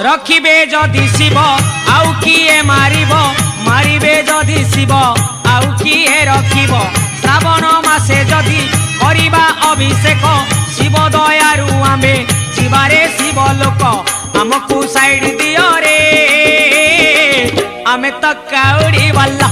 रखिबे जदि शिव आउ किए मारिबो मारिबे जदि शिव आउ किए रखिबो श्रावण मासे जदि करिबा अभिषेक शिव दयारु आमे जीवारे शिव लोक आमको साइड दियो रे आमे तो काउड़ी वाला